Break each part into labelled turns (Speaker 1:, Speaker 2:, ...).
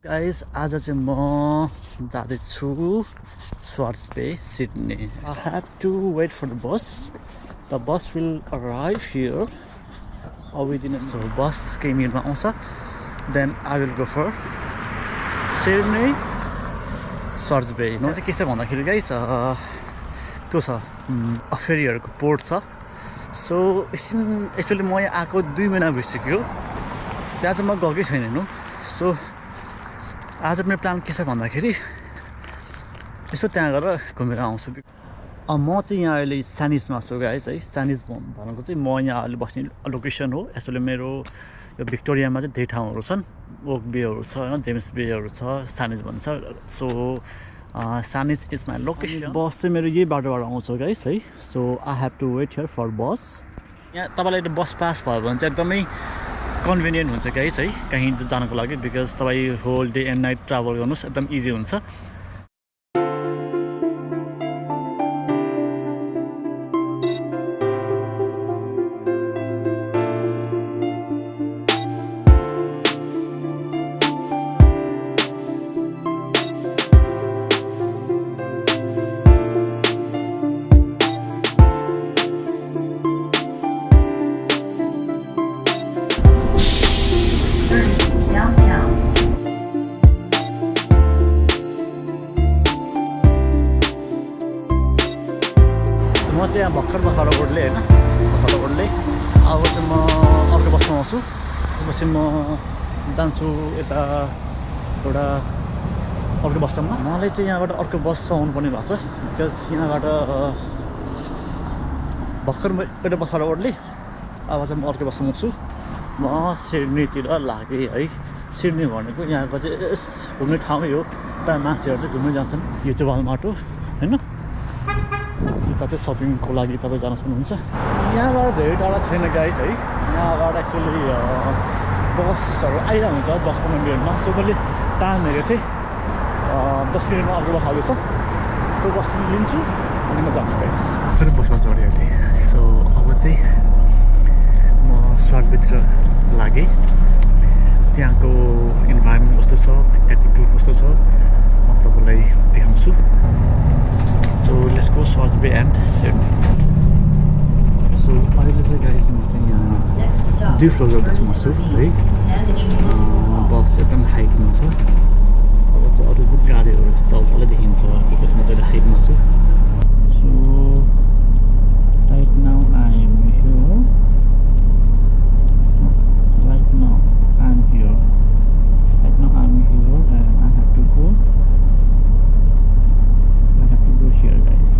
Speaker 1: Guys, आज चाहिँ म जाँदैछु Swartzbay, Sydney. I have to wait for the bus. The bus will arrive here within a so bus came in आउँछ. Then I will go for Sydney, Swartzbay. No, चाहिँ के छ भन्दाखेरि guys, त्यो छ फेरीहरुको पोर्ट छ. So एक्चुअली म यहाँ आएको 2 महिना भइसक्यो. त्यहाँ चाहिँ म गएकै छैन हेर्नु. So आज मेरो प्लान के छ भन्दाखेरि यसो त्यहाँ गएर घुमेर आउँछु. म चाहिँ यहाँ अहिले सानिजमा छु गाइस है. सानिज भनेको चाहिँ म यहाँ अहिले बस्ने लोकेसन हो. यसले मेरो यो भिक्टोरियामा चाहिँ धेरै ठाउँहरू छन्. ओक बेहरू छ हैन, जेम्स बेहरू छ, सानिज भन्छ. So Sanij is my location. Bus चाहिँ मेरो यही बाटोबाट आउँछ गाइस है. So I have to wait here for bus. यहाँ तपाईँलाई बस पास भयो भने चाहिँ एकदमै कन्भिनियन्ट हुन्छ गाइस है कहीँ जानको लागि. बिकज तपाईँ whole day and night travel गर्नुहोस् एकदम इजी हुन्छ. म चाहिँ यहाँ भर्खर बखाडा रोडले होइन, बखाडा रोडले अब चाहिँ म अर्को बसमा आउँछु. त्यसपछि म जान्छु यता एउटा अर्को बस स्ट्यान्डमा. मलाई चाहिँ यहाँबाट अर्को बस आउनु पर्ने भएको छ. बिकज यहाँबाट भर्खर म एउटा बखाडा रोडले अब चाहिँ म अर्को बसमा आउँछु. म सिडनीतिर लागेँ है. सिडनी भनेको यहाँको चाहिँ घुम्ने ठाउँै हो. प्रायः मान्छेहरू चाहिँ घुम्न जान्छन्. यो चाहिँ वालमार्ट हो होइन. यता चाहिँ सपिङको लागि तपाईँ जान सक्नुहुन्छ. यहाँबाट धेरै टाढा छैन गाइस है. यहाँबाट एक्चुअली बसहरू आइरहेको हुन्छ 10-15 मिनटमा. सो मैले टाइम हेरेको थिएँ 10 मिनटमा अर्को बस आउँदैछ. त्यो बस लिन्छु अनि म जान्छु गाइस. भर्खर बसमा चढेको थिएँ. सो अब चाहिँ म स्वार्टबेतिर लागेँ. त्यहाँको इन्भाइरोमेन्ट कस्तो छ, त्यहाँको टुर कस्तो छ म तपाईँलाई देखाउँछु. So let's go Swartzbay and Sidney. So अहिले चाहिँ गाइस म चाहिँ यहाँ 2 फ्लोरको बसमा छु है. बस एकदम हाइटमा छ. अब चाहिँ अरू बहुत गाडीहरू चाहिँ तल देखिन्छ. बिकज म चाहिँ हाइटमा छु. So right now I am here. Right now I'm here. Right now I'm here and I have to go. Here guys.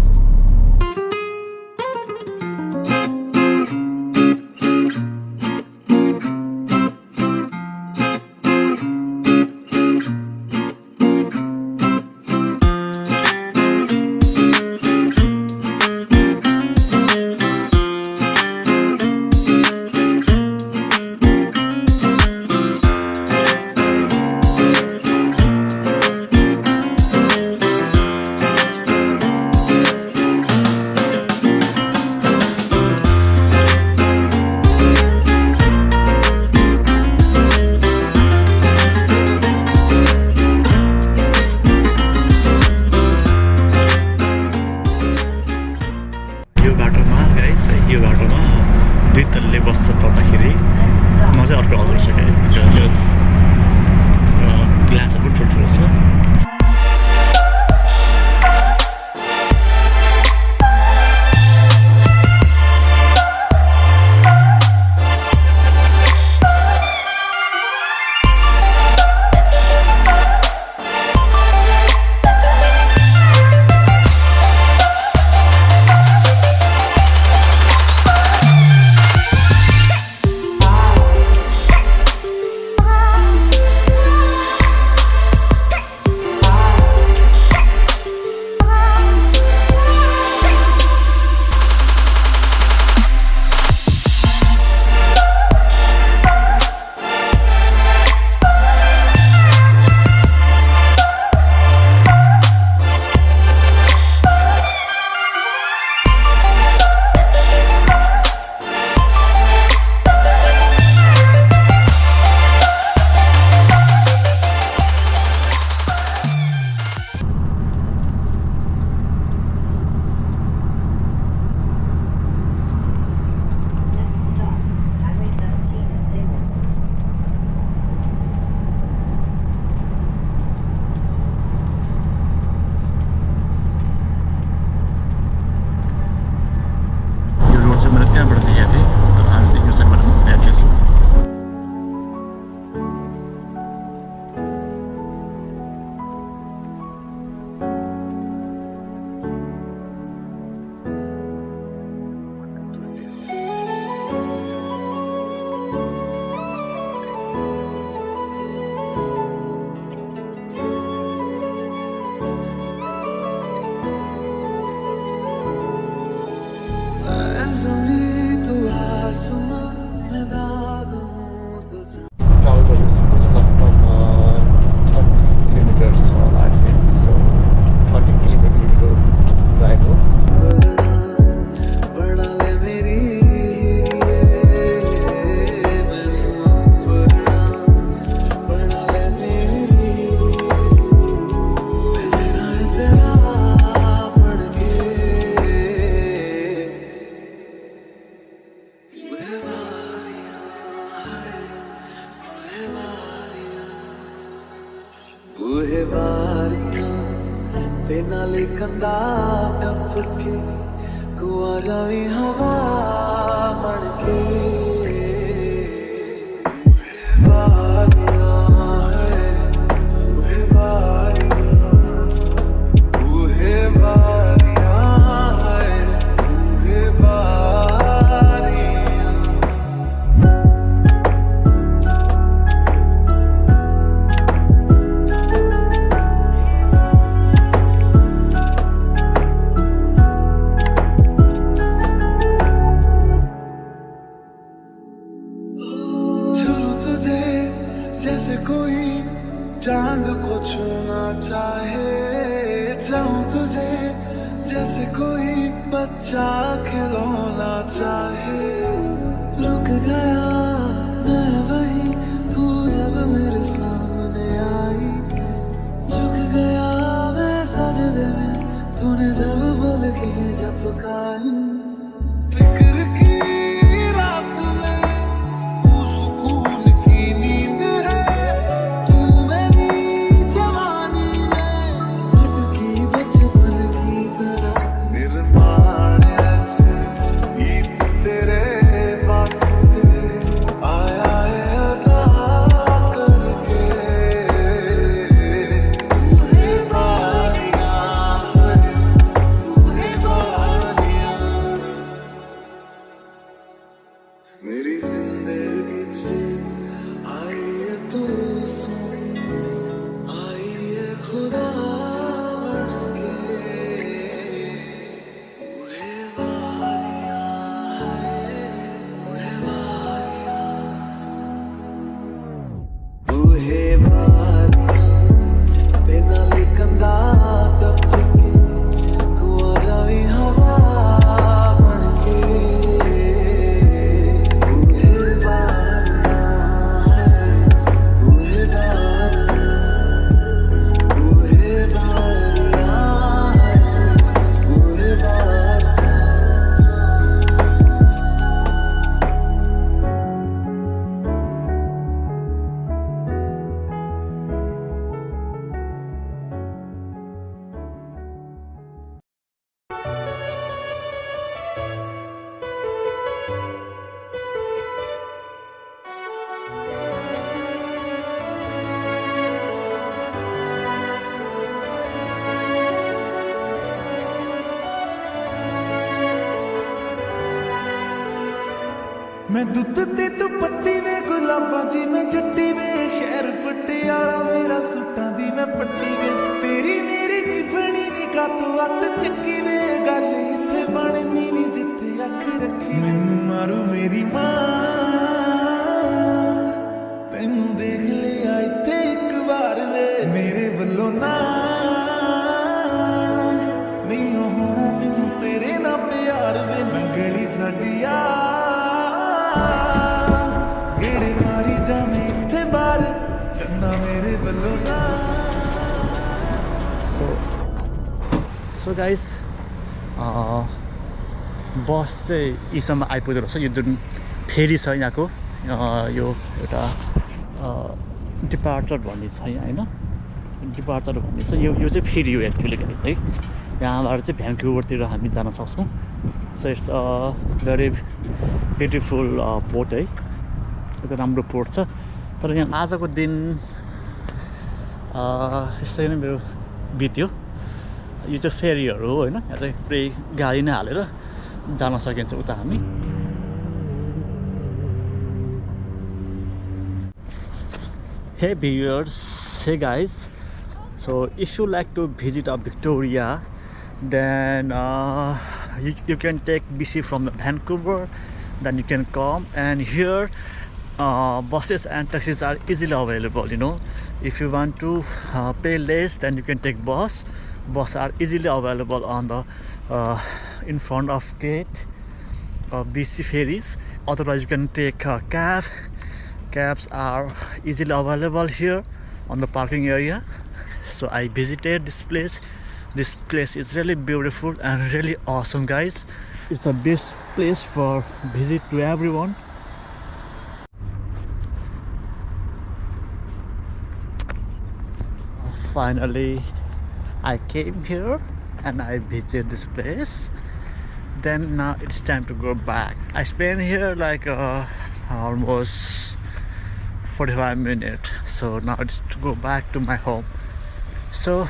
Speaker 1: Travel for this is लगभग 30 kilometers होला I think. So 30 kilometer drive हो.
Speaker 2: ते नाले कंधा टप के तू आ Xavi हवा बन के बारियां है वो बारियां वो बारियां है वो बारियां जैसे कोई चांद को छूना चाहे चाहूं तुझे जैसे कोई बच्चा खिलौना चाहे रुक गया मैं वही तू जब मेरे सामने आई झुक गया मैं सजदे में तूने जब बोल के झपकाई फिक्र की रात में तू सुकून की नींद है तू मेरी जवानी में भटकी बचपन की तरह निर्माण अच्छे गीत तेरे वास्ते आया है अदा करके तूहे बारियां तूहे बारियां मेरी जिंदगी से आई है तू सोनी आई है खुदा बन के तूहे बारियां है तूहे बारियां तूहे बारियां ते नाले कंधा टप के तू आ जावी हवा बन के तूहे बारियां है तूहे बारियां तूहे बारियां है तूहे बारियां मैं दुੱਧ ਤੇ ਤੂੰ ਪੱਤੀ ਵੇ ਗੁਲਾਬਾਂ ਜੀ ਮੈਂ ਜੱਟੀ ਵੇ ਸ਼ਹਿਰ ਪਟਿਆਲਾ ਮੇਰਾ ਸੂਟਾਂ ਦੀ ਮੈਂ ਪੱਟੀ ਵੇ ਤੇਰੀ ਮੇਰੀ ਨਿਭਣੀ ਨਿਗਾਹ ਤੋਂ ਅੱਤ ਚੱਕੀ ਵੇ ਗੱਲ ਇੱਥੇ ਬਣਨੀ ਨਹੀਂ ਜਿੱਥੇ ਅੱਖ ਰੱਖੀ ਮੈਨੂੰ ਮਾਰੂ ਮੇਰੀ ਮਾਂ ਤੈਨੂੰ ਦੇਖ ਲਿਆ ਇੱਥੇ ਇੱਕ ਵਾਰ ਵੇ ਮੇਰੇ ਵੱਲੋਂ ਨਾ ਨਹੀਂ ਹੋਣਾ ਮੈਨੂੰ ਤੇਰੇ ਨਾਲ ਪਿਆਰ ਵੇ ਨਾ ਗਲੀ ਸਾਡੀ ਆ ਗੇੜੇ ਮਾਰੀ ਜਾਵੇਂ ਇੱਥੇ ਬਾਹਰ ਚੰਨਾ ਮੇਰੇ ਵੱਲੋਂ ਨਾ
Speaker 1: So guys, बस चाहिँ यीसम्म आइपुग्दो रहेछ यो जुन फेरी छ यहाँको यो एउटा डिपार्चर भन्ने छ यहाँ होइन डिपार्चर भन्ने छ यो चाहिँ फेरी हो एक्चुअली गाइस है यहाँबाट चाहिँ भ्यान्कुभरतिर हामी जान सक्छौँ so it's very beautiful port है एकदम राम्रो पोर्ट छ तर यहाँ आजको दिन यसरी नै मेरो बित्यो यो चाहिँ फेरीहरू हो होइन यहाँ चाहिँ पुरै गाडी नै हालेर जान सकिन्छ उता हामी Hey viewers, hey guys, so if you like to visit Victoria then you can take BC from Vancouver, then you can come, and here buses and taxis are easily available, you know. If you want to pay less, then you can take bus. Buses are easily available on the in front of gate BC ferries. Otherwise you can take a cab. Cabs are easily available here on the parking area. So I visited this place. This place is really beautiful and really awesome, guys. It's a best place for visit to everyone. Finally I came here and I visited this place. Then now it's time to go back. I spent here like almost 45 minutes, so now it's to go back to my home. So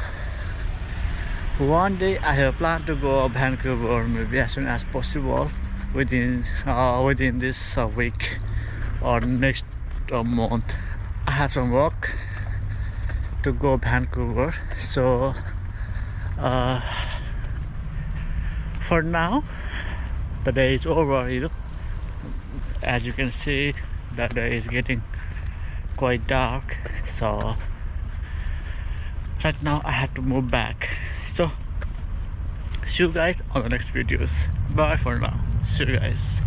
Speaker 1: one day I have planned to go Vancouver, maybe as soon as possible, within this week or next month. I have some work to go Vancouver, so for now the day is over, you know. As you can see, the day is getting quite dark, so right now I have to move back. So see you guys on the next videos. Bye for now. See you guys.